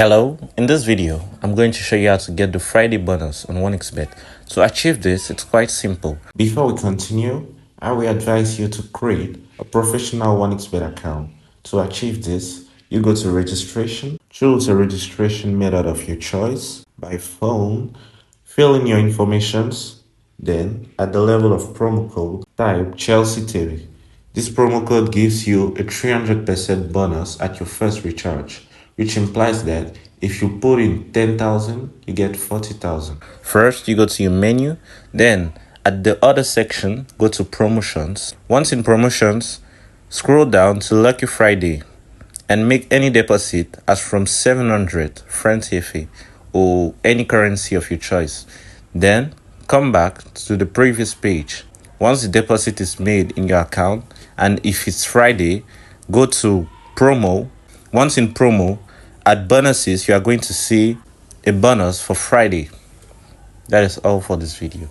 Hello, in this video, I'm going to show you how to get the Friday bonus on 1xBet. To achieve this, it's quite simple. Before we continue, I will advise you to create a professional 1xBet account. To achieve this, you go to registration, choose a registration method of your choice by phone, fill in your informations, then at the level of promo code, type Chelsea TV. This promo code gives you a 300% bonus at your first recharge, which implies that if you put in 10,000, you get 40,000. First, you go to your menu, then at the other section, go to promotions. Once in promotions, scroll down to Lucky Friday and make any deposit as from 700 franc CFA or any currency of your choice. Then come back to the previous page. Once the deposit is made in your account, and if it's Friday, go to promo. Once in promo, at bonuses, you are going to see a bonus for Friday. That is all for this video.